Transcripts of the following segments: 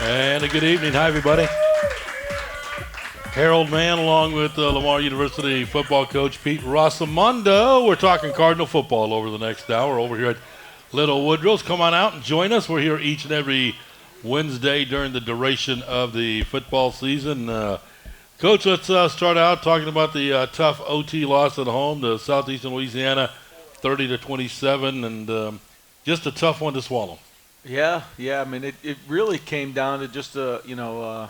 And a good evening. Hi, everybody. Harold Mann, along with Lamar University football coach Pete Rossomando. We're talking Cardinal football over the next hour over here at Little Woodrow's. Come on out and join us. We're here each and every Wednesday during the duration of the football season. Coach, let's start out talking about the tough OT loss at home to Southeastern Louisiana, 30-27, and just a tough one to swallow. Yeah. I mean, it really came down to just a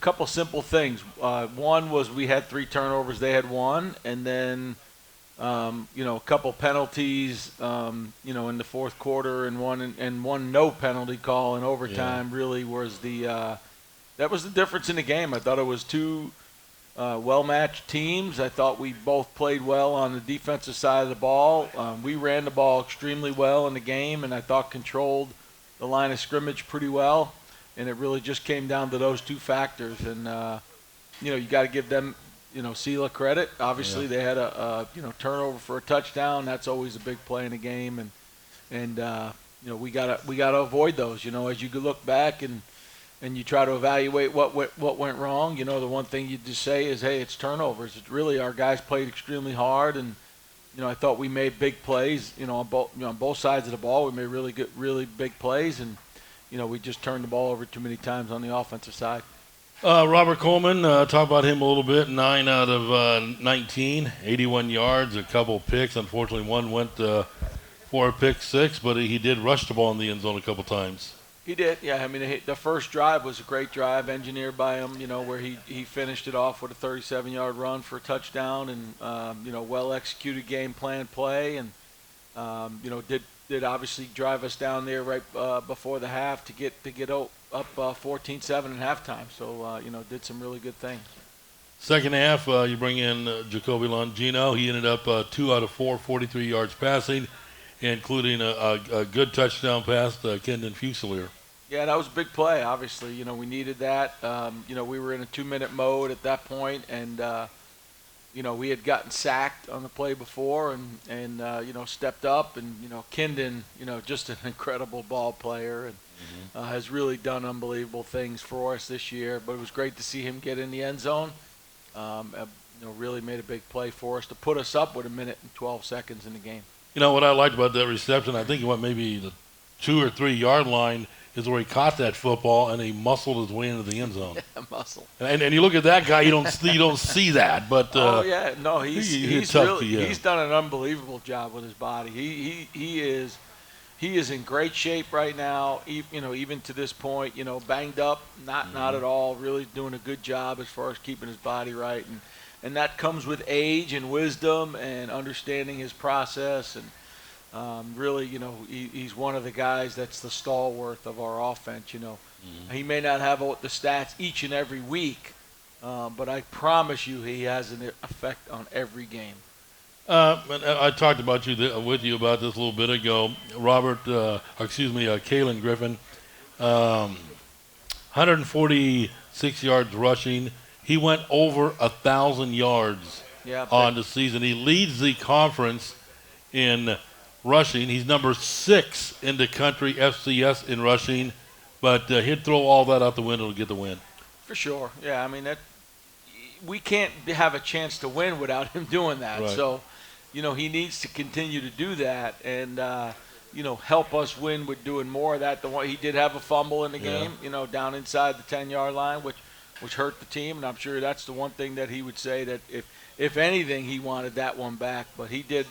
couple simple things. One was we had 3 turnovers, they had 1, and then a couple penalties, in the fourth quarter, and one no penalty call in overtime. Really was that was the difference in the game. I thought it was 2 well-matched teams. I thought we both played well on the defensive side of the ball. We ran the ball extremely well in the game, and I thought controlled the line of scrimmage pretty well. And it really just came down to those 2 factors. And, you got to give them, Sela credit. Obviously, they had a turnover for a touchdown. That's always a big play in the game. And we gotta avoid those. As you look back and you try to evaluate what went wrong. The one thing you just say is, hey, it's turnovers. It's really our guys played extremely hard, and I thought we made big plays. On both sides of the ball, we made really big plays, and we just turned the ball over too many times on the offensive side. Robert Coleman, talk about him a little bit. 9 out of 19, 81 yards, a couple picks. Unfortunately, one went for a pick 6, but he did rush the ball in the end zone a couple times. He did, yeah. I mean, the first drive was a great drive, engineered by him, where he finished it off with a 37-yard run for a touchdown, and, well-executed game plan play, and, did obviously drive us down there right before the half to get up 14-7 at halftime. So, did some really good things. Second half, you bring in Jacoby Longino. He ended up 2 out of 4, 43 yards passing, including a good touchdown pass to Kendon Fusilier. Yeah, that was a big play, obviously. We needed that. We were in a 2-minute mode at that point, and, we had gotten sacked on the play before and stepped up. And, Kendon, just an incredible ball player and has really done unbelievable things for us this year. But it was great to see him get in the end zone. Really made a big play for us to put us up with 1 minute and 12 seconds in the game. What I liked about that reception, I think he went maybe the 2 or 3 yard line is where he caught that football and he muscled his way into the end zone. Yeah, muscle. And you look at that guy, you don't see that. But he's done an unbelievable job with his body. He is in great shape right now. Even to this point, banged up, not at all. Really doing a good job as far as keeping his body right. And that comes with age and wisdom and understanding his process. And really, he's one of the guys that's the stalwart of our offense. He may not have the stats each and every week, but I promise you he has an effect on every game. I talked about with you about this a little bit ago. Kalen Griffin, 146 yards rushing. He went over 1,000 yards on the season. He leads the conference in rushing. He's number 6 in the country FCS in rushing, but he'd throw all that out the window to get the win. For sure. Yeah, I mean, we can't have a chance to win without him doing that. Right. So, he needs to continue to do that and, help us win with doing more of that. He did have a fumble in the game, down inside the 10-yard line, which hurt the team, and I'm sure that's the one thing that he would say that if anything, he wanted that one back. But he did,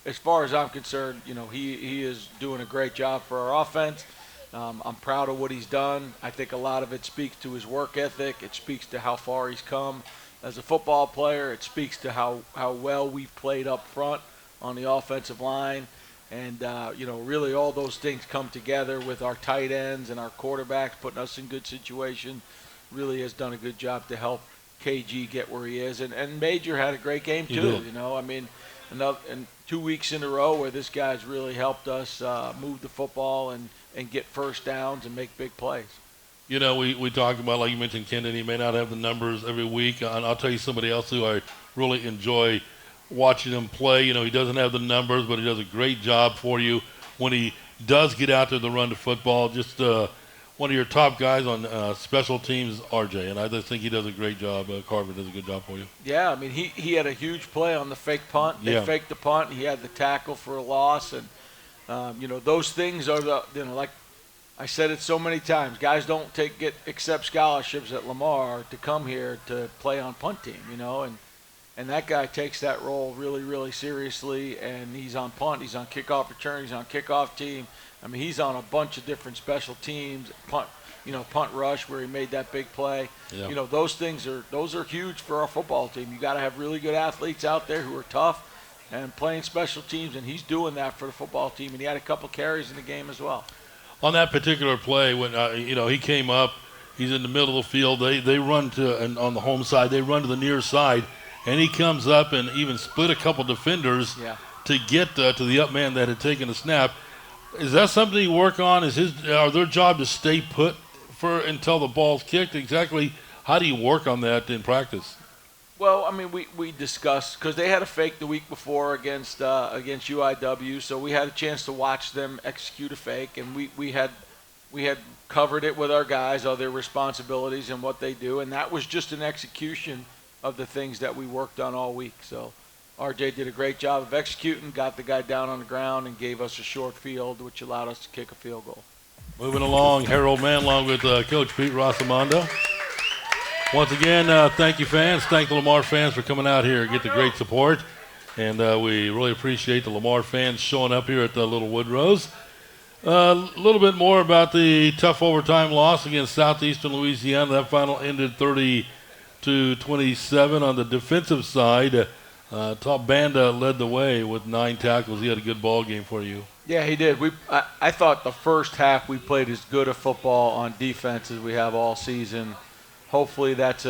as far as I'm concerned, he is doing a great job for our offense. I'm proud of what he's done. I think a lot of it speaks to his work ethic. It speaks to how far he's come as a football player. It speaks to how well we've played up front on the offensive line. And, really all those things come together with our tight ends and our quarterbacks putting us in good situations. Really has done a good job to help KG get where he is. And Major had a great game too. And 2 weeks in a row where this guy's really helped us move the football and get first downs and make big plays. We talk about, like you mentioned, Kendon, he may not have the numbers every week. And I'll tell you somebody else who I really enjoy watching him play. He doesn't have the numbers, but he does a great job for you when he does get out there to run the football. Just one one of your top guys on special teams, RJ, and I just think he does a great job. Carver does a good job for you. Yeah, I mean, he had a huge play on the fake punt. They faked the punt. And he had the tackle for a loss, and those things are like I said it so many times. Guys don't accept scholarships at Lamar to come here to play on punt team, and that guy takes that role really, really seriously. And he's on punt, he's on kickoff return, he's on kickoff team. I mean, he's on a bunch of different special teams, punt rush where he made that big play. Yeah. Those are huge for our football team. You got to have really good athletes out there who are tough and playing special teams, and he's doing that for the football team. And he had a couple carries in the game as well. On that particular play, when he came up, he's in the middle of the field. They run and on the home side, they run to the near side, and he comes up and even split a couple defenders to get to the up man that had taken the snap. Is that something you work on? Are their job to stay put until the ball's kicked? Exactly how do you work on that in practice? Well, I mean, we discussed because they had a fake the week before against UIW, so we had a chance to watch them execute a fake, and we had covered it with our guys, all their responsibilities and what they do, and that was just an execution of the things that we worked on all week. So RJ did a great job of executing, got the guy down on the ground, and gave us a short field, which allowed us to kick a field goal. Moving along, Harold Mann along with Coach Pete Rossomando. Once again, thank you, fans. Thank the Lamar fans for coming out here and get the great support. And we really appreciate the Lamar fans showing up here at the Little Woodrows. A little bit more about the tough overtime loss against Southeastern Louisiana. That final ended 30-27 on the defensive side. Top Banda led the way with 9 tackles. He had a good ball game for you. Yeah, he did. I thought the first half we played as good a football on defense as we have all season. Hopefully that's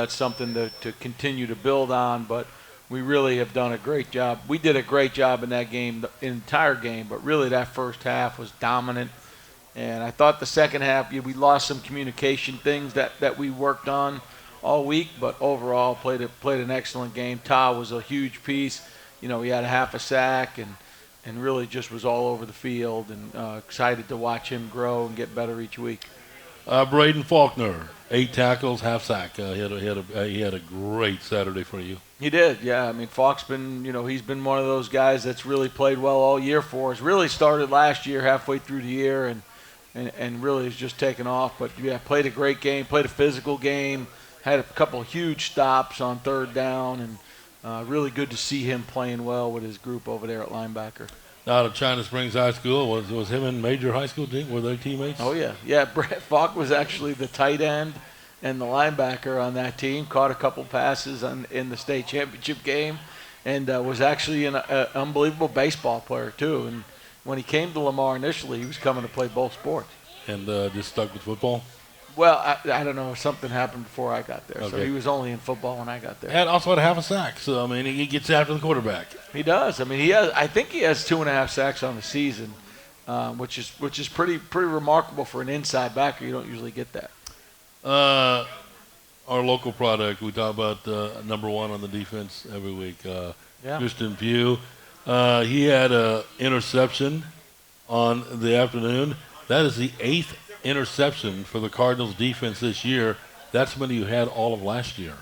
something to continue to build on, but we really have done a great job. We did a great job in that game, the entire game, but really that first half was dominant. And I thought the second half, we lost some communication things that we worked on all week, but overall played an excellent game. Ta was a huge piece. He had a half a sack and really just was all over the field, and excited to watch him grow and get better each week. Braden Faulkner, 8 tackles, half sack. He had a great Saturday for you. He did, yeah. I mean, Faulk's been, he's been one of those guys that's really played well all year for us. Really started last year, halfway through the year, and really has just taken off. But yeah, played a great game, played a physical game, had a couple huge stops on third down, and really good to see him playing well with his group over there at linebacker. Out of China Springs High School, was him in Major High School team? Were they teammates? Oh yeah. Brett Falk was actually the tight end and the linebacker on that team. Caught a couple passes in the state championship game, and was actually an unbelievable baseball player too. And when he came to Lamar initially, he was coming to play both sports. And just stuck with football. Well, I don't know. Something happened before I got there. Okay. So he was only in football when I got there. And also had a half a sack. So, I mean, he gets after the quarterback. He does. I mean, I think he has 2.5 sacks on the season, which is pretty remarkable for an inside backer. You don't usually get that. Our local product, we talk about number 1 on the defense every week. Christian Pugh. He had an interception on the afternoon. That is the 8th interception for the Cardinals defense this year. That's many you had all of last year.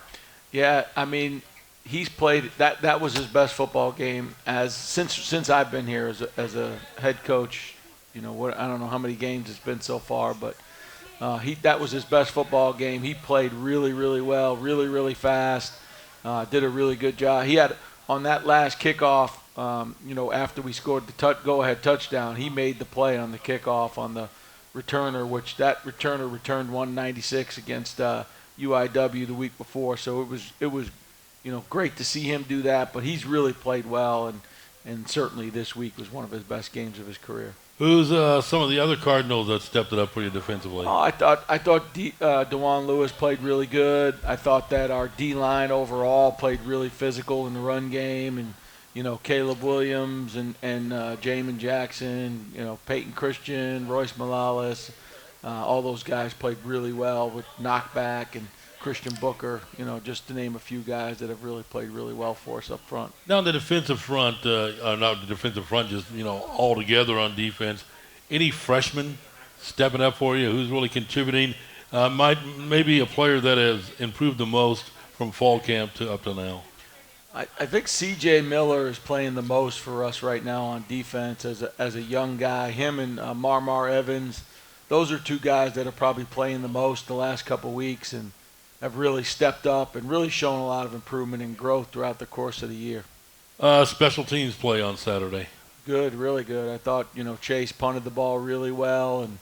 Yeah, I mean, he's played that was his best football game since I've been here as a head coach. I don't know how many games it's been so far, but that was his best football game. He played really, really well, really, really fast. Did a really good job. He had on that last kickoff, after we scored the go-ahead touchdown, he made the play on the kickoff on the returner, which that returner returned 196 against UIW the week before. So it was great to see him do that. But he's really played well, and certainly this week was one of his best games of his career. Who's some of the other Cardinals that stepped it up for you defensively? Oh, I thought DeJuan Lewis played really good. I thought that our D-line overall played really physical in the run game, and Caleb Williams and Jamin Jackson, Peyton Christian, Royce Morales, all those guys played really well with knockback, and Christian Booker, just to name a few guys that have really played really well for us up front. Now the defensive front, not the defensive front, just all together on defense. Any freshmen stepping up for you? Who's really contributing? Maybe a player that has improved the most from fall camp to up to now. I think C.J. Miller is playing the most for us right now on defense as a young guy. Him and Lamar Evans, those are two guys that are probably playing the most the last couple weeks and have really stepped up and really shown a lot of improvement and growth throughout the course of the year. Special teams play on Saturday. Good, really good. I thought, Chase punted the ball really well and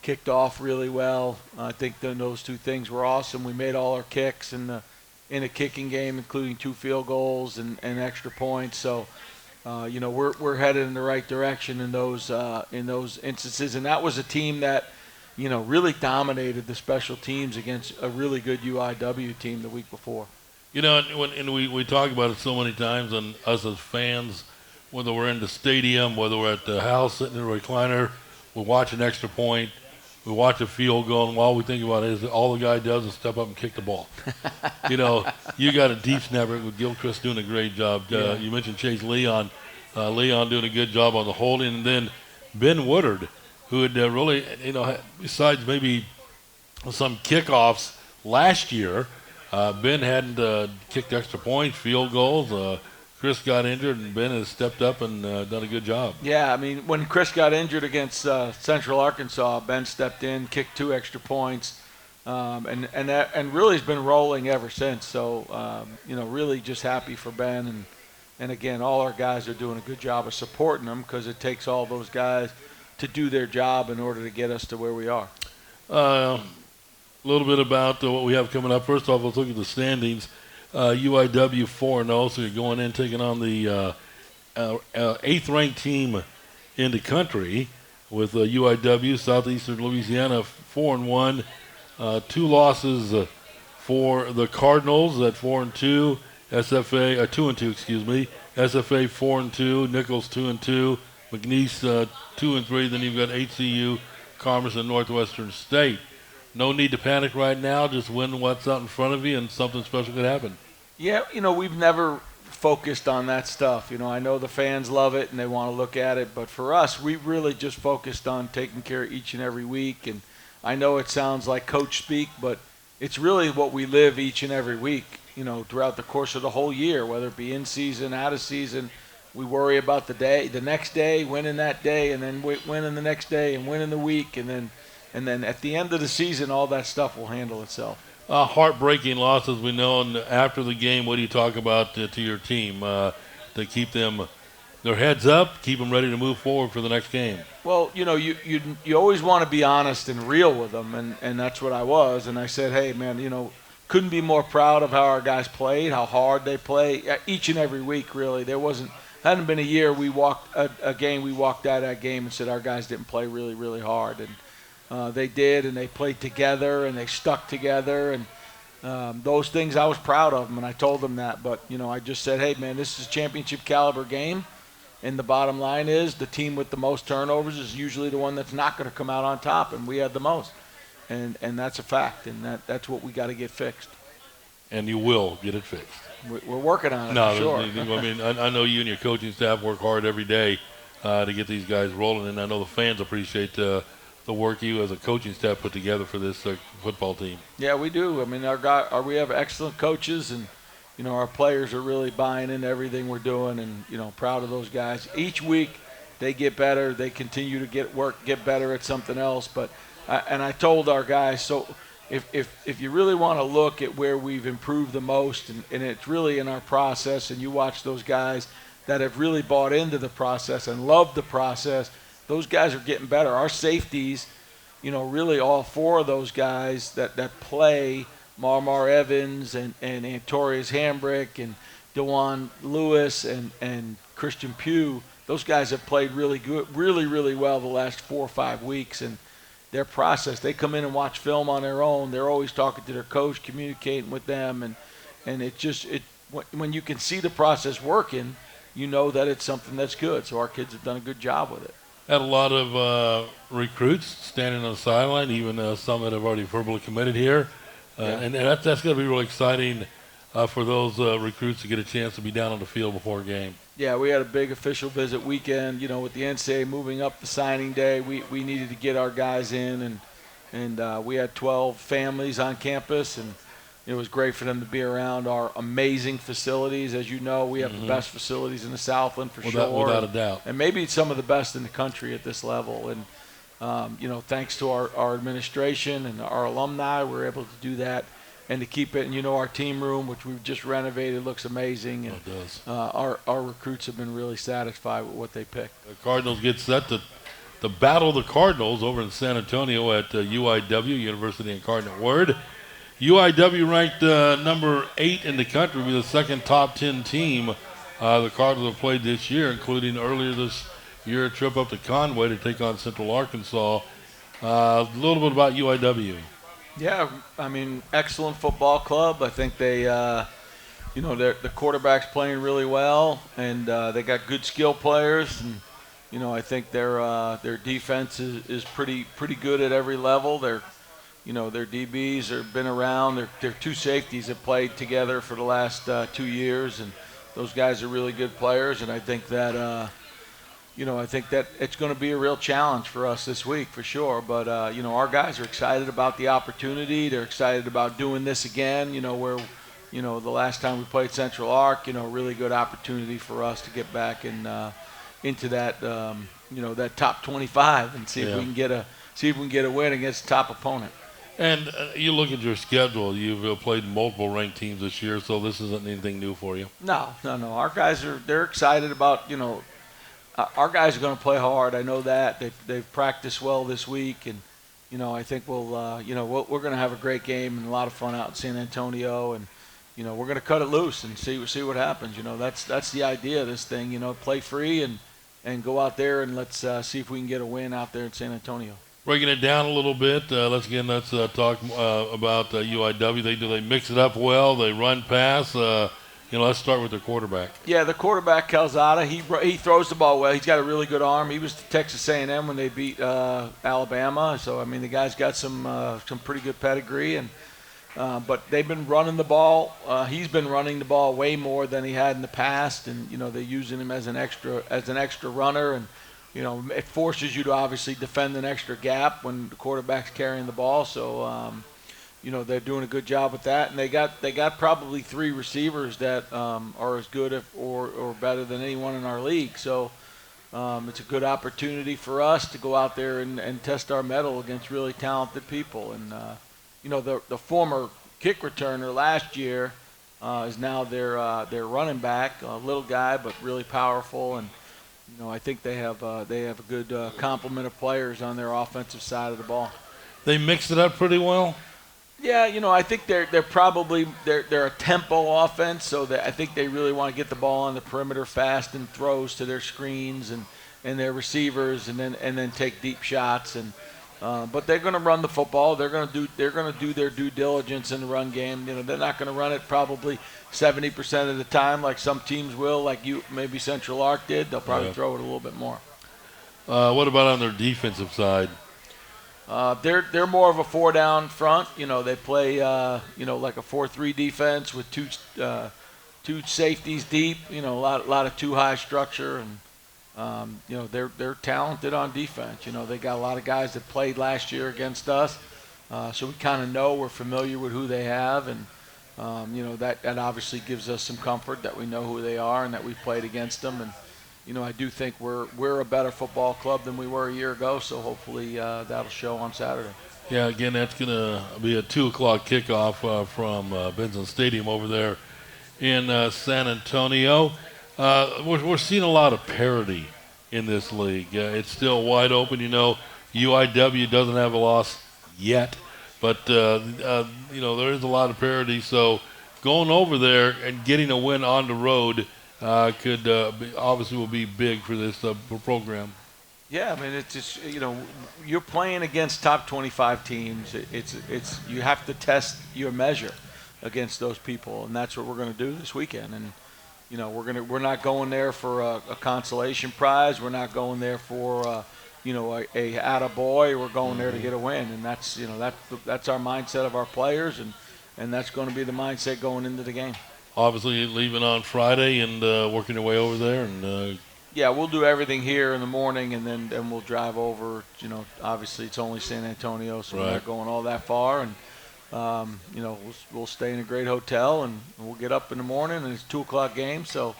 kicked off really well. I think those two things were awesome. We made all our kicks in a kicking game, including 2 field goals and extra points. So, we're headed in the right direction in those instances. And that was a team that, really dominated the special teams against a really good UIW team the week before. We talk about it so many times, and us as fans, whether we're in the stadium, whether we're at the house sitting in a recliner, we watch an extra point, we watch a field goal, and all we think about is all the guy does is step up and kick the ball. You got a deep snapper with Gilchrist doing a great job. Yeah. You mentioned Chase Leon doing a good job on the holding, and then Ben Woodard, who had really, besides maybe some kickoffs last year, Ben hadn't kicked extra points, field goals. Chris got injured, and Ben has stepped up and done a good job. Yeah, I mean, when Chris got injured against Central Arkansas, Ben stepped in, kicked 2 extra points, and really has been rolling ever since. So, really just happy for Ben. And again, all our guys are doing a good job of supporting them because it takes all those guys to do their job in order to get us to where we are. A little bit about what we have coming up. First off, let's look at the standings. UIW 4-0, so you're going in taking on the 8th-ranked team in the country with UIW, Southeastern Louisiana 4-1. 2 losses for the Cardinals at 4-2, SFA 2-2, excuse me. SFA 4-2, Nichols 2-2, McNeese 2-3. Then you've got HCU, Commerce, and Northwestern State. No need to panic right now. Just win what's out in front of you, and something special could happen. Yeah, we've never focused on that stuff. I know the fans love it and they want to look at it, but for us, we really just focused on taking care of each and every week. And I know it sounds like coach speak, but it's really what we live each and every week, throughout the course of the whole year, whether it be in season, out of season. We worry about the next day, winning that day, and then winning the next day and winning the week, and then at the end of the season, all that stuff will handle itself. Heartbreaking losses, we know. And after the game, what do you talk about to your team to keep them their heads up, keep them ready to move forward for the next game? Well, you always want to be honest and real with them, and that's what I was. And I said, hey, man, couldn't be more proud of how our guys played, how hard they play each and every week. Really, hadn't been a year we walked out of that game and said our guys didn't play really, really hard. And they did, and they played together, and they stuck together, and those things I was proud of them, and I told them that. But, I just said, hey, man, this is a championship caliber game, and the bottom line is the team with the most turnovers is usually the one that's not going to come out on top, and we had the most. And that's a fact, and that's what we got to get fixed. And you will get it fixed. We're working on it, for sure. I know you and your coaching staff work hard every day to get these guys rolling, and I know the fans appreciate the work you as a coaching staff put together for this football team. Yeah, we do. I mean, we have excellent coaches, and our players are really buying into everything we're doing, and proud of those guys. Each week they get better. They continue to get better at something else. But I told our guys, so if you really want to look at where we've improved the most, and it's really in our process, and you watch those guys that have really bought into the process and love the process, those guys are getting better. Our safeties, really all 4 of those guys that play, Lamar Evans and Antorius Hambrick and DeJuan Lewis and Christian Pugh, those guys have played really good, really, really well the last 4 or 5 weeks. And their process, they come in and watch film on their own. They're always talking to their coach, communicating with them. And when you can see the process working, you know that it's something that's good. So our kids have done a good job with it. Had a lot of recruits standing on the sideline, even some that have already verbally committed here. And that's going to be really exciting for those recruits to get a chance to be down on the field before a game. Yeah, we had a big official visit weekend. With the NCAA moving up the signing day, we needed to get our guys in, and we had 12 families on campus, and it was great for them to be around our amazing facilities. As you know, we have the best facilities in the Southland for sure. Without a doubt. And maybe some of the best in the country at this level. And, thanks to our administration and our alumni, we're able to do that and to keep it. And, our team room, which we've just renovated, looks amazing. And It does. our recruits have been really satisfied with what they picked. The Cardinals get set to battle the Cardinals over in San Antonio at UIW, University Incarnate Word. UIW ranked number 8 in the country, be the second top 10 team the Cardinals have played this year, including earlier this year a trip up to Conway to take on Central Arkansas. A little bit about UIW. Yeah, excellent football club. I think they, the quarterback's playing really well, and they got good skill players, and I think their defense is pretty good at every level. Their DBs have been around. Their two safeties have played together for the last 2 years, and those guys are really good players. And I think that it's going to be a real challenge for us this week for sure. But our guys are excited about the opportunity. They're excited about doing this again. Where the last time we played Central Arc, really good opportunity for us to get back into that that top 25 and see if we can get a win against a top opponent. And you look at your schedule. You've played multiple ranked teams this year, so this isn't anything new for you. No. Our guys they're excited about our guys are going to play hard. I know that they've practiced well this week, and I think we're going to have a great game and a lot of fun out in San Antonio, and we're going to cut it loose and see what happens. That's the idea of this thing. Play free and go out there and let's see if we can get a win out there in San Antonio. Breaking it down a little bit, let's talk about UIW. They mix it up well. They run pass. Let's start with their quarterback. Yeah, the quarterback Calzada. He throws the ball well. He's got a really good arm. He was to Texas A&M when they beat Alabama. So the guy's got some pretty good pedigree, and but they've been running the ball. He's been running the ball way more than he had in the past, and they're using him as an extra runner, and it forces you to obviously defend an extra gap when the quarterback's carrying the ball. So they're doing a good job with that, and they got probably 3 receivers that are as good or better than anyone in our league. So it's a good opportunity for us to go out there and test our mettle against really talented people. And the former kick returner last year is now their running back, a little guy but really powerful, and I think they have a good complement of players on their offensive side of the ball. They mixed it up pretty well. Yeah, I think they're a tempo offense, so I think they really want to get the ball on the perimeter fast and throws to their screens and their receivers, and then take deep shots. And but they're going to run the football. They're going to do their due diligence in the run game. They're not going to run it probably 70% of the time like some teams will, like maybe Central Arc did. They'll probably throw it a little bit more. What about on their defensive side? They're more of a 4-down front. They play like a 4-3 defense with two safeties deep. A lot of too high structure, and they're talented on defense. They got a lot of guys that played last year against us, so we kind of know, we're familiar with who they have, and that obviously gives us some comfort that we know who they are and that we've played against them. And I do think we're a better football club than we were a year ago, so hopefully that'll show on Saturday. Yeah, again, that's going to be a 2 o'clock kickoff from Benson Stadium over there in San Antonio. We're seeing a lot of parity in this league. It's still wide open. UIW doesn't have a loss yet, but there is a lot of parity. So going over there and getting a win on the road could obviously will be big for this program. Yeah, it's just you're playing against top 25 teams. It's you have to test your measure against those people, and that's what we're going to do this weekend. And we're not going there for a consolation prize. We're not going there for a attaboy. We're going there to get a win, and that's our mindset of our players, and that's going to be the mindset going into the game. obviously leaving on Friday and working your way over there. And Yeah, we'll do everything here in the morning, and then we'll drive over. Obviously it's only San Antonio, so we're Right. not going all that far. And we'll stay in a great hotel, and we'll get up in the morning, and it's 2 o'clock game, so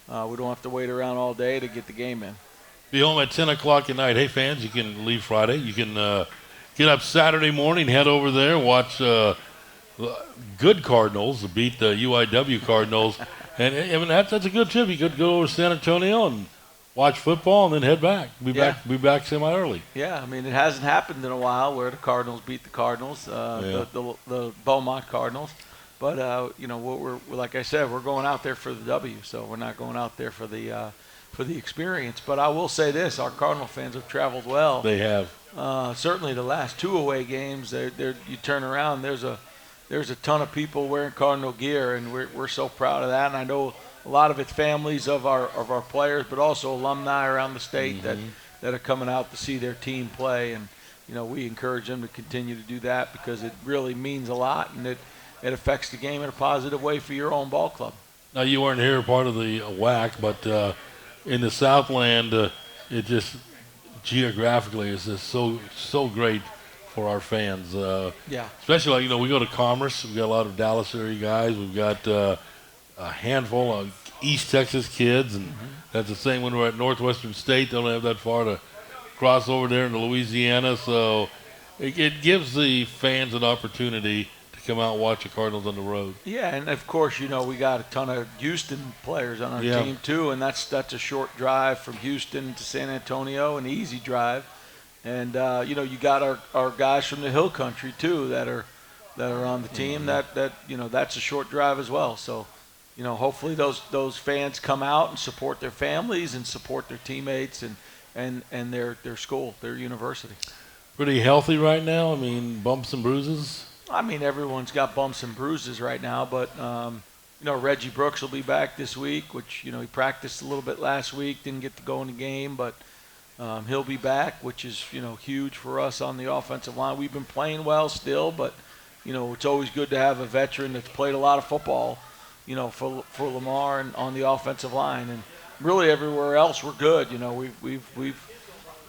we don't have to wait around all day to get the game in. be home at 10 o'clock at night. Hey, fans, you can leave Friday. You can get up Saturday morning, head over there, watch good Cardinals beat the UIW Cardinals. And I mean, that's a good trip. You could go over to San Antonio and watch football and then head back. Be back semi-early. Yeah, I mean, it hasn't happened in a while where the Cardinals beat the Cardinals, the Beaumont Cardinals. But we're like I said, we're going out there for the W, so we're not going out there for the experience. But I will say this: our Cardinal fans have traveled well. They have. Certainly, the last 2 away games, you turn around, there's a ton of people wearing Cardinal gear, and we're so proud of that. And I know a lot of it's families of our players, but also alumni around the state that are coming out to see their team play. And we encourage them to continue to do that because it really means a lot, and it affects the game in a positive way for your own ball club. Now, you weren't here part of the WAC, but in the Southland, it just geographically is just so great for our fans. Yeah. Especially, we go to Commerce. We've got a lot of Dallas area guys. We've got a handful of East Texas kids, and that's the same when we're at Northwestern State. They don't have that far to cross over there into Louisiana. So it gives the fans an opportunity to come out and watch the Cardinals on the road. Yeah, and of course, we got a ton of Houston players on our team too, and that's a short drive from Houston to San Antonio, an easy drive. And you got our guys from the Hill Country too that are on the team. That's a short drive as well. So, hopefully those fans come out and support their families and support their teammates and their school, their university. Pretty healthy right now. I mean, bumps and bruises. I mean, everyone's got bumps and bruises right now, but Reggie Brooks will be back this week, which he practiced a little bit last week, didn't get to go in the game, but he'll be back, which is huge for us on the offensive line. We've been playing well still, but it's always good to have a veteran that's played a lot of football, for Lamar and on the offensive line. And really everywhere else we're good. We've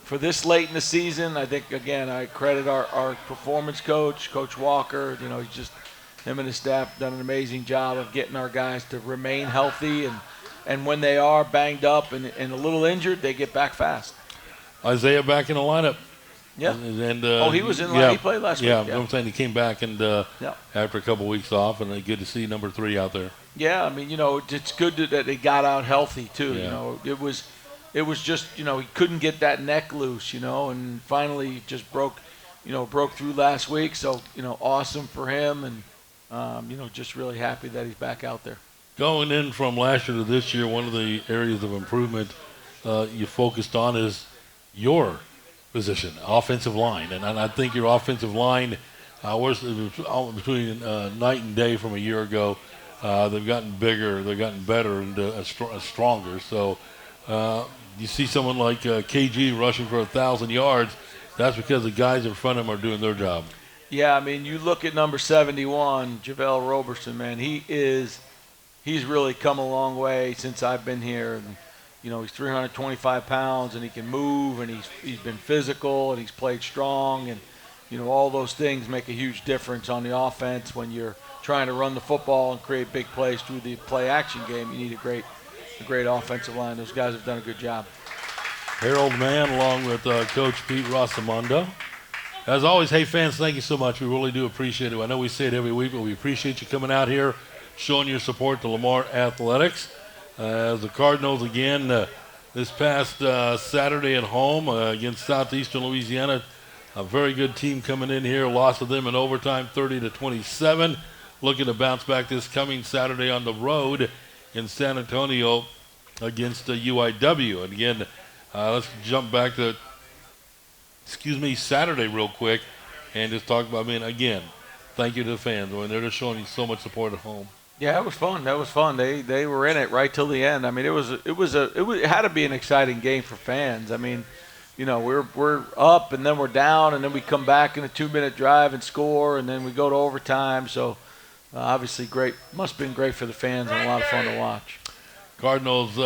for this late in the season, I think again I credit our performance coach, Coach Walker. Him and his staff done an amazing job of getting our guys to remain healthy, and when they are banged up and a little injured, they get back fast. Isaiah back in the lineup. Yeah. And he was in the line. He played last week. Yeah, I'm saying he came back and after a couple weeks off, and good to see number 3 out there. Yeah, I mean, it's good that they got out healthy too. Yeah. It was just he couldn't get that neck loose, and finally just broke through last week. So awesome for him, and just really happy that he's back out there. Going in from last year to this year, one of the areas of improvement you focused on is your position, offensive line. And I think your offensive line was between night and day from a year ago. They've gotten bigger, they've gotten better, and stronger. So you see someone like KG rushing for 1,000 yards, that's because the guys in front of him are doing their job. Yeah, I mean, you look at number 71, Javel Roberson, man, he's really come a long way since I've been here. And, he's 325 pounds, and he can move, and he's been physical, and he's played strong, and all those things make a huge difference on the offense when you're trying to run the football and create big plays through the play-action game. You need a great offensive line. Those guys have done a good job. Harold Mann, along with Coach Pete Rossomando. As always, hey fans, thank you so much. We really do appreciate it. I know we say it every week, but we appreciate you coming out here, showing your support to Lamar Athletics. The Cardinals again this past Saturday at home against Southeastern Louisiana. A very good team coming in here. Lost to them in overtime, 30-27. Looking to bounce back this coming Saturday on the road in San Antonio against UIW. And again, let's jump back to Saturday real quick and just talk about, again, thank you to the fans. They're just showing you so much support at home. Yeah, it was fun. That was fun. They were in it right till the end. I mean, it had to be an exciting game for fans. I mean, we're up and then we're down and then we come back in a 2-minute drive and score and then we go to overtime. So, obviously great. Must have been great for the fans and a lot of fun to watch. Cardinals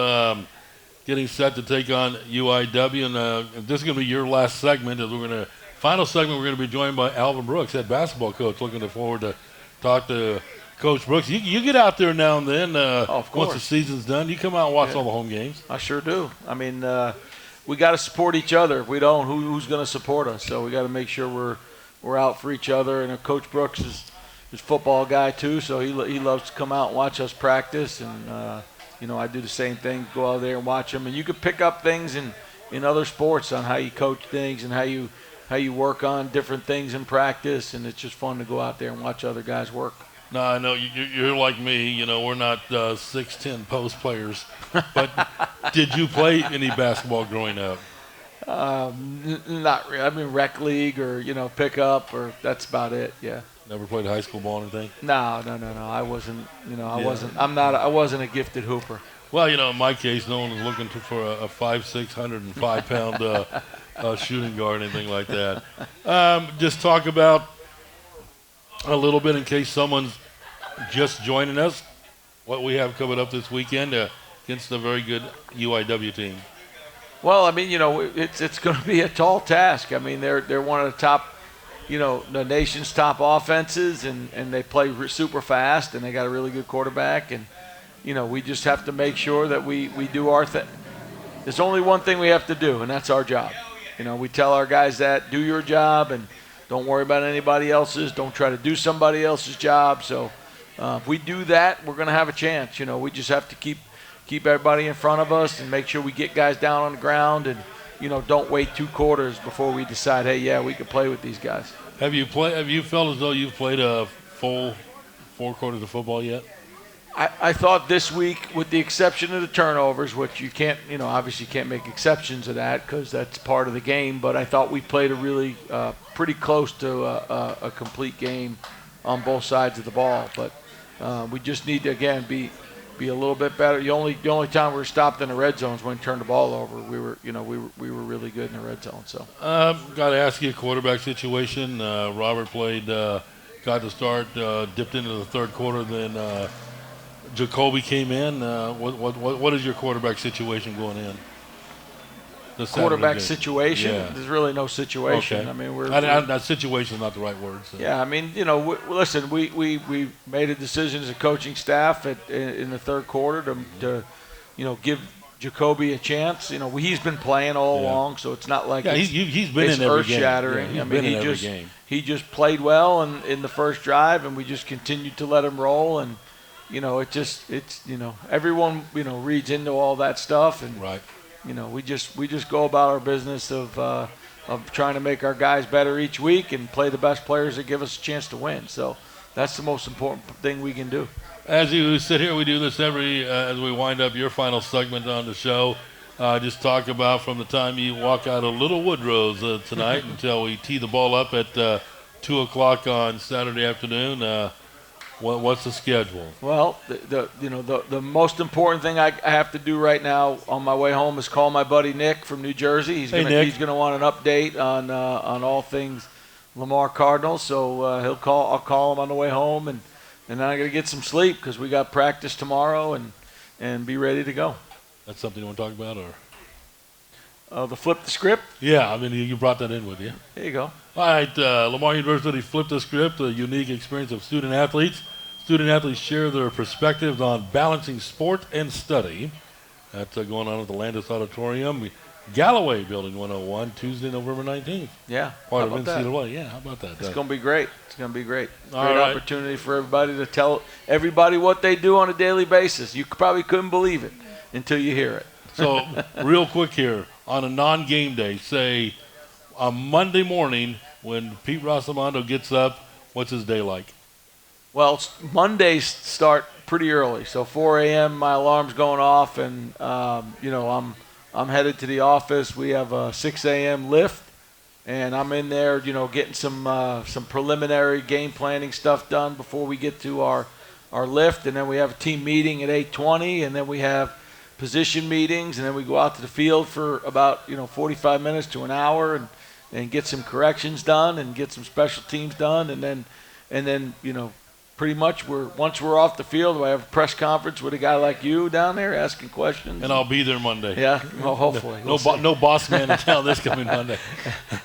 getting set to take on UIW, and this is going to be your last segment. As final segment, we're going to be joined by Alvin Brooks, head basketball coach. Looking forward to talk to Coach Brooks. You get out there now and then. Of course. Once the season's done, you come out and watch all the home games. I sure do. I mean, we got to support each other. If we don't, who's going to support us? So we got to make sure we're out for each other. And Coach Brooks is a football guy too, so he loves to come out and watch us practice. And I do the same thing. Go out there and watch him. And you could pick up things in other sports on how you coach things and how you work on different things in practice. And it's just fun to go out there and watch other guys work. No, I know you're like me. We're not 6'10" post players. But did you play any basketball growing up? Not really. I mean, rec league or pickup, or that's about it. Yeah. Never played high school ball or anything? No. I wasn't. I wasn't a gifted hooper. Well, in my case, no one was looking for a 5'6", 105-pound shooting guard or anything like that. Just talk about a little bit in case someone's just joining us, what we have coming up this weekend against a very good UIW team. Well, I mean, it's going to be a tall task. I mean, they're one of the top, the nation's top offenses, and they play super fast, and they got a really good quarterback, and we just have to make sure that we do our thing. There's only one thing we have to do, and that's our job. We tell our guys that, do your job, and don't worry about anybody else's. Don't try to do somebody else's job. So if we do that, we're going to have a chance. We just have to keep everybody in front of us and make sure we get guys down on the ground and, don't wait 2 quarters before we decide, hey, yeah, we can play with these guys. Have you felt as though you've played a full 4 quarters of football yet? I thought this week, with the exception of the turnovers, which you can't, obviously you can't make exceptions of that because that's part of the game, but I thought we played a really pretty close to a complete game on both sides of the ball. But we just need to, again, be a little bit better. The only time we were stopped in the red zone is when we turned the ball over. We were really good in the red zone. So got to ask you a quarterback situation. Robert played, got to start, dipped into the third quarter, then Jacoby came in. What is your quarterback situation going in? Quarterback situation? Yeah. There's really no situation. Okay. I mean, that situation is not the right word. So. Yeah, I mean, listen, we made a decision as a coaching staff in the third quarter to give Jacoby a chance. He's been playing all along, so it's not like he's been in every earth-shattering. game. I mean, he just played well in the first drive, and we just continued to let him roll. And everyone reads into all that stuff, and right. We just go about our business of trying to make our guys better each week and play the best players that give us a chance to win. So that's the most important thing we can do. As you sit here, we do this as we wind up your final segment on the show. Just talk about from the time you walk out of Little Woodrow's tonight until we tee the ball up at 2 o'clock on Saturday afternoon. What's the schedule? Well, the most important thing I have to do right now on my way home is call my buddy Nick from New Jersey. He's gonna want an update on all things Lamar Cardinals. So I'll call him on the way home, and then I gotta get some sleep because we got practice tomorrow and be ready to go. That's something you want to talk about, or? The flip the script? Yeah, I mean, you brought that in with you. There you go. All right, Lamar University flipped the script, a unique experience of student athletes. Student athletes share their perspectives on balancing sport and study. That's going on at the Landis Auditorium, Galloway Building 101, Tuesday, November 19th. Yeah. Part of NCAA. Yeah, how about that? It's going to be great. It's going to be great. All great right. Opportunity for everybody to tell everybody what they do on a daily basis. You probably couldn't believe it until you hear it. So, real quick here, on a non-game day, say a Monday morning when Pete Rossomando gets up, what's his day like? Well, Mondays start pretty early. So 4 a.m. my alarm's going off, and I'm headed to the office. We have a 6 a.m. lift, and I'm in there, getting some preliminary game planning stuff done before we get to our lift, and then we have a team meeting at 8:20, and then we have position meetings, and then we go out to the field for about 45 minutes to an hour and get some corrections done and get some special teams done, and then pretty much once we're off the field, I have a press conference with a guy like you down there asking questions. And I'll be there Monday. Yeah, well, hopefully. No boss man in town this coming Monday.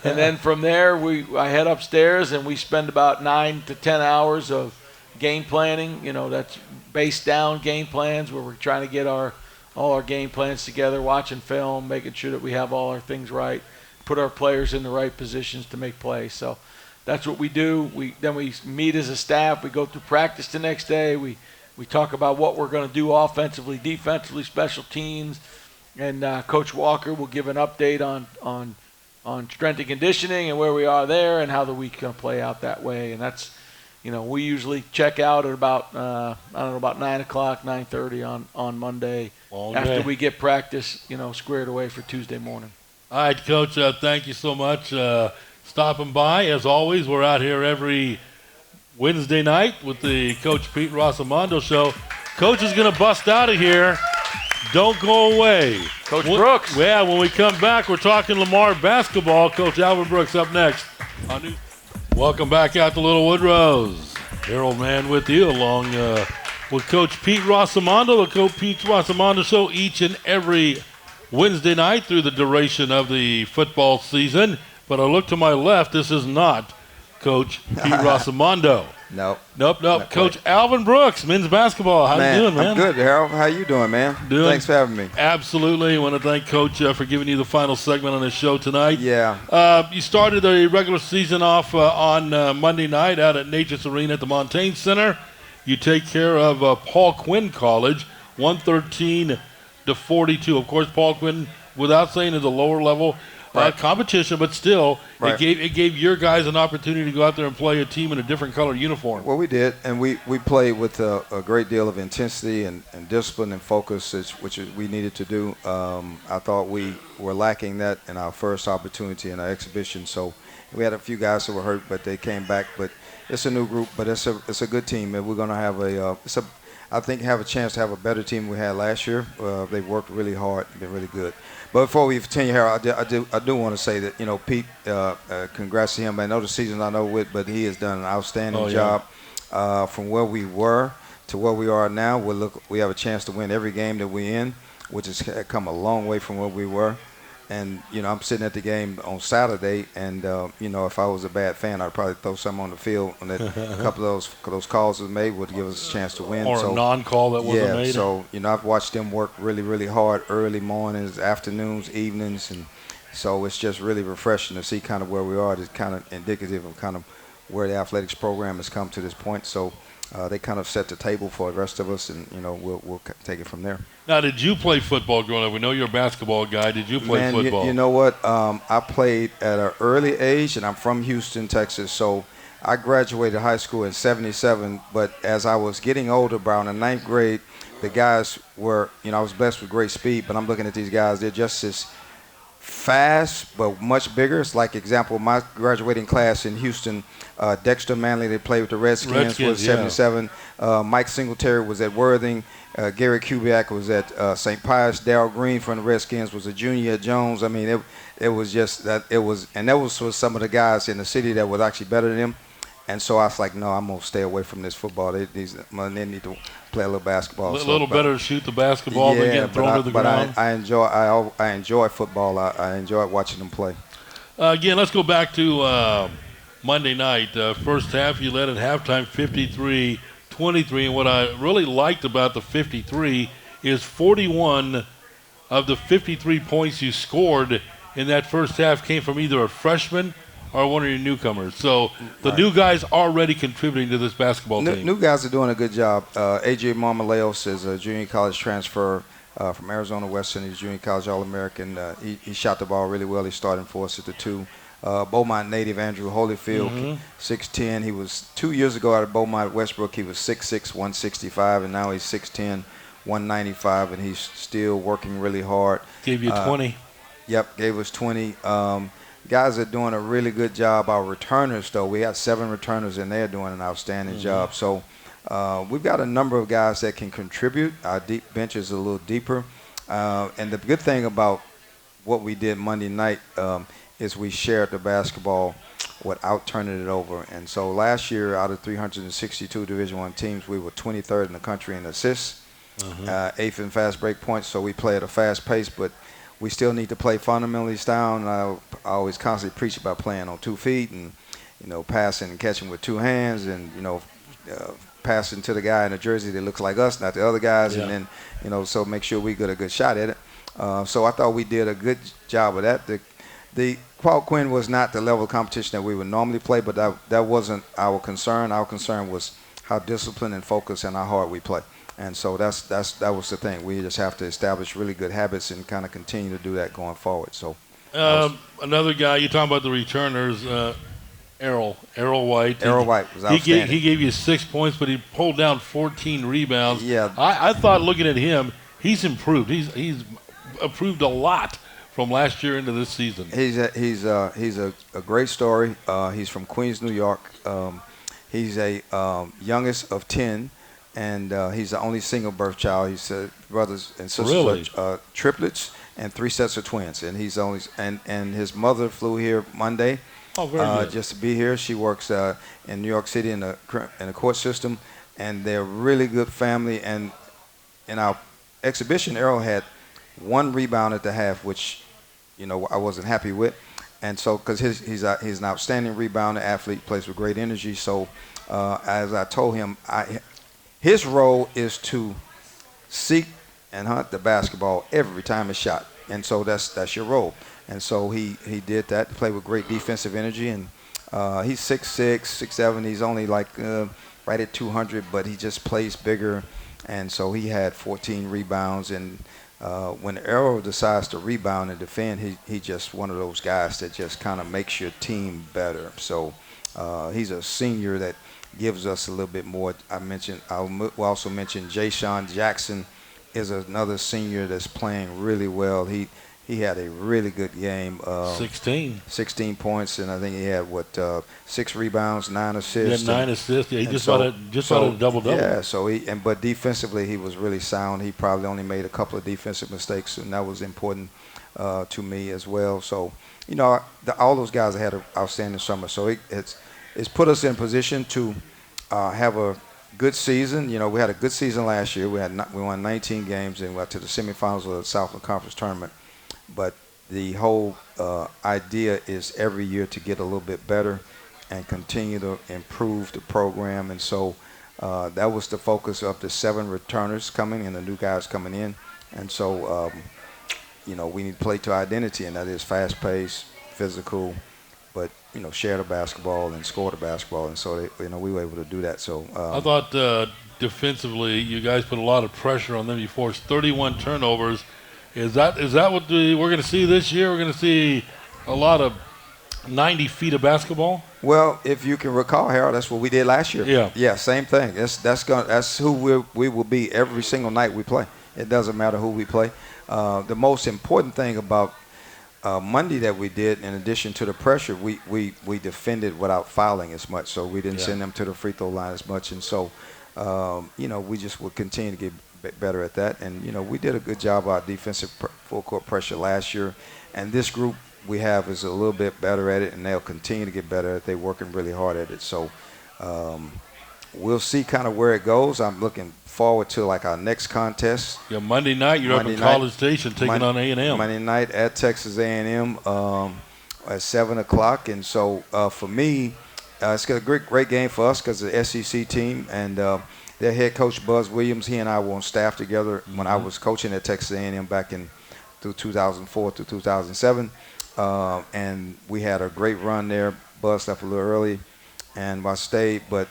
And then from there, I head upstairs and we spend about 9 to 10 hours of game planning. That's base down game plans where we're trying to get all our game plans together, watching film, making sure that we have all our things right, put our players in the right positions to make plays. So that's what we do. Then we meet as a staff. We go through practice the next day. We talk about what we're going to do offensively, defensively, special teams, and Coach Walker will give an update on strength and conditioning and where we are there and how the week's going to play out that way. And that's, we usually check out at about 9 o'clock, 9:30 on Monday after we get practice, squared away for Tuesday morning. All right, Coach. Thank you so much. Stopping by. As always, we're out here every Wednesday night with the Coach Pete Rossomando Show. Coach is going to bust out of here. Don't go away. Coach Brooks. Yeah, when we come back, we're talking Lamar basketball. Coach Alvin Brooks up next. Welcome back out to Little Woodrow's. Harold Mann with you along with Coach Pete Rossomando. The Coach Pete Rossomando Show each and every Wednesday night through the duration of the football season. But I look to my left. This is not Coach Pete Rossomando. Nope. Coach Alvin Brooks, men's basketball. How you doing, man? I'm good, Harold. How you doing, man? Thanks for having me. Absolutely. I want to thank Coach for giving you the final segment on this show tonight. Yeah. You started the regular season off on Monday night out at Natchez Arena at the Montaigne Center. You take care of Paul Quinn College, 113 to 42. Of course, Paul Quinn, without saying, is a lower level competition, but still, it gave your guys an opportunity to go out there and play a team in a different color uniform. Well, we did, and we played with a great deal of intensity and discipline and focus, which we needed to do. I thought we were lacking that in our first opportunity in our exhibition, so we had a few guys that were hurt, but they came back. But it's a new group, but it's a good team, and we're going to have I think have a chance to have a better team than we had last year. They've worked really hard, been really good. But before we continue, Harold, I do want to say that, Pete, congrats to him. I know the season I know with, but he has done an outstanding job from where we were to where we are now. We have a chance to win every game that we're in, which has come a long way from where we were. And, I'm sitting at the game on Saturday, and, if I was a bad fan, I'd probably throw something on the field. And that a couple of those calls was made would give us a chance to win. Or a non-call that wasn't made. Yeah, so, I've watched them work really, really hard early mornings, afternoons, evenings. And so it's just really refreshing to see kind of where we are. It's kind of indicative of kind of where the athletics program has come to this point. So they kind of set the table for the rest of us, and, we'll take it from there. Now, did you play football growing up? We know you're a basketball guy. Did you play football? You know what? I played at an early age, and I'm from Houston, Texas. So I graduated high school in '77. But as I was getting older, around the 9th grade, the guys were, I was blessed with great speed. But I'm looking at these guys; they're just as fast, but much bigger. It's like, example, my graduating class in Houston, Dexter Manley, they played with the Redskins was 77. Mike Singletary was at Worthing. Gary Kubiak was at St. Pius. Darryl Green from the Redskins was a junior at Jones. I mean, it was just that it was, and that was for some of the guys in the city that was actually better than him. And so I was like, no, I'm gonna stay away from this football. They need to play a little basketball. A little better to shoot the basketball than getting thrown to the ground. I enjoy football. I enjoy watching them play. Again, let's go back to Monday night. First half, you led at halftime 53-23. And what I really liked about the 53 is 41 of the 53 points you scored in that first half came from either a freshman or one of your newcomers. So the new guys already contributing to this basketball team. New guys are doing a good job. A.J. Marmoleos is a junior college transfer from Arizona Western. He's junior college All-American. He shot the ball really well. He's starting for us at the 2. Beaumont native Andrew Holyfield, 6'10". He was 2 years ago out of Beaumont Westbrook. He was 6'6", 165, and now he's 6'10", 195, and he's still working really hard. Gave you 20. Yep, gave us 20. Guys are doing a really good job. Our returners, though, we have 7 returners, and they're doing an outstanding job. So we've got a number of guys that can contribute. Our deep bench is a little deeper. And the good thing about what we did Monday night, is we shared the basketball without turning it over. And so last year, out of 362 Division I teams, we were 23rd in the country in assists, 8th in fast break points. So we play at a fast pace, but we still need to play fundamentally sound. I always constantly preach about playing on 2 feet and, passing and catching with 2 hands and, passing to the guy in a jersey that looks like us, not the other guys. Yeah. And then, so make sure we get a good shot at it. So I thought we did a good job of that. The Paul Quinn was not the level of competition that we would normally play, but that wasn't our concern. Our concern was how disciplined and focused and how hard we play. And so that was the thing. We just have to establish really good habits and kind of continue to do that going forward. So another guy, you're talking about the returners, Errol White. Errol White was outstanding. He gave you 6 points, but he pulled down 14 rebounds. Yeah. I thought looking at him, he's improved. He's improved a lot from last year into this season. He's a great story. He's from Queens, New York. He's a youngest of 10, and he's the only single birth child. He's brothers and sisters Really? are triplets and 3 sets of twins. And he's only and his mother flew here Monday. Oh, very good. Just to be here. She works in New York City in the court system, and they're a really good family. And in our exhibition, Errol had 1 rebound at the half, which I wasn't happy with. And so because he's an outstanding rebounder, athlete, plays with great energy. So as I told him, his role is to seek and hunt the basketball every time it's shot. And so that's your role. And so he did that, played with great defensive energy. And he's 6'6", 6'7". He's only like right at 200, but he just plays bigger. And so he had 14 rebounds. And when Errol decides to rebound and defend, he just one of those guys that just kind of makes your team better. So he's a senior that gives us a little bit more. I'll also mention Jay Sean Jackson is another senior that's playing really well. He had a really good game. 16 points, and I think he had 6 rebounds, 9 assists. He had 9 assists. Yeah, he just got a double-double. Yeah, so but defensively he was really sound. He probably only made a couple of defensive mistakes, and that was important to me as well. So all those guys had an outstanding summer. So it's put us in position to have a good season. We had a good season last year. We won 19 games and went to the semifinals of the Southland Conference tournament. But the whole idea is every year to get a little bit better and continue to improve the program. And so that was the focus of the 7 returners coming and the new guys coming in. And so, we need to play to identity, and that is fast-paced, physical, but, share the basketball and score the basketball. And so, we were able to do that. So I thought defensively you guys put a lot of pressure on them. You forced 31 turnovers. Is that what we're going to see this year? We're going to see a lot of 90 feet of basketball? Well, if you can recall, Harold, that's what we did last year. Yeah, same thing. That's who we will be every single night we play. It doesn't matter who we play. The most important thing about Monday that we did, in addition to the pressure, we defended without fouling as much. So we didn't send them to the free throw line as much. And so, we just will continue to get better at that. And, we did a good job of our defensive full court pressure last year. And this group we have is a little bit better at it, and they'll continue to get better at it. They're working really hard at it. So we'll see kind of where it goes. I'm looking forward to, our next contest. Yeah, Monday night you're up in College Station taking on A&M. Monday night at Texas A&M at 7 o'clock. And so for me, it's a great game for us because the SEC team and their head coach, Buzz Williams, he and I were on staff together when I was coaching at Texas A&M back through 2004 to 2007. And we had a great run there. Buzz left a little early, and I stayed. But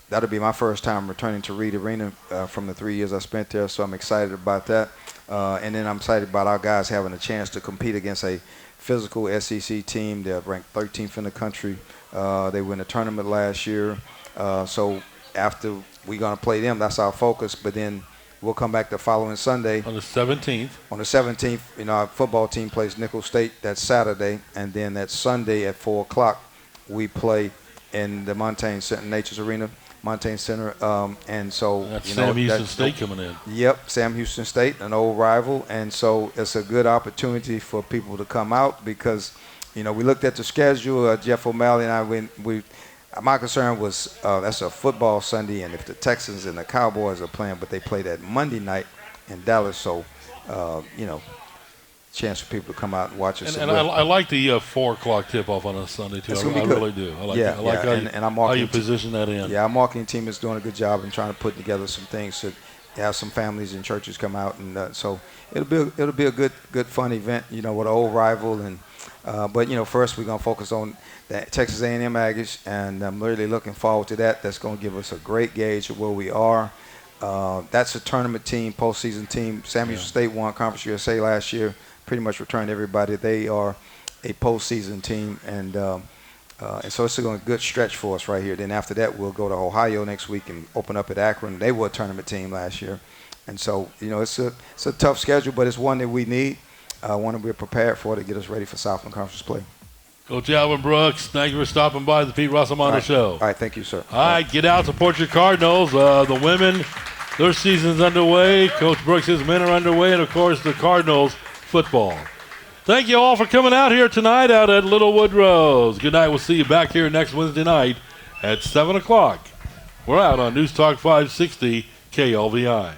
that'll be my first time returning to Reed Arena from the 3 years I spent there, so I'm excited about that. And then I'm excited about our guys having a chance to compete against a physical SEC team. They're ranked 13th in the country. They won a tournament last year. So after we're going to play them, that's our focus. But then we'll come back the following Sunday. On the 17th. On the 17th, our football team plays Nicholls State. That's Saturday. And then that Sunday at 4 o'clock, we play in the Montaigne Nature's Arena, Montaigne Center. And so, that's Sam Houston State coming in. Yep, Sam Houston State, an old rival. And so it's a good opportunity for people to come out because we looked at the schedule. Jeff O'Malley and I, my concern was that's a football Sunday, and if the Texans and the Cowboys are playing, but they play that Monday night in Dallas, so chance for people to come out and watch us. And I like the 4 o'clock tip-off on a Sunday, too. I really do. I like how you position that in. Yeah, our marketing team is doing a good job in trying to put together some things to have some families and churches come out, and so it'll be a good fun event, with an old rival. And but first we're gonna focus on the Texas A&M Aggies, and I'm really looking forward to that. That's gonna give us a great gauge of where we are. That's a tournament team, postseason team. Sam Houston State won Conference USA last year. Pretty much returned everybody. They are a postseason team, and so it's a good stretch for us right here. Then after that, we'll go to Ohio next week and open up at Akron. They were a tournament team last year, and so it's a tough schedule, but it's one that we need. One that we're prepared for to get us ready for Southland Conference play. Coach Alvin Brooks, thank you for stopping by the Pete Rossomando Show. All right, thank you, sir. All right, get out, support your Cardinals. The women, their season's underway. Coach Brooks' men are underway, and of course the Cardinals football. Thank you all for coming out here tonight out at Little Woodrow's. Good night. We'll see you back here next Wednesday night at 7 o'clock. We're out on News Talk 560 KLVI.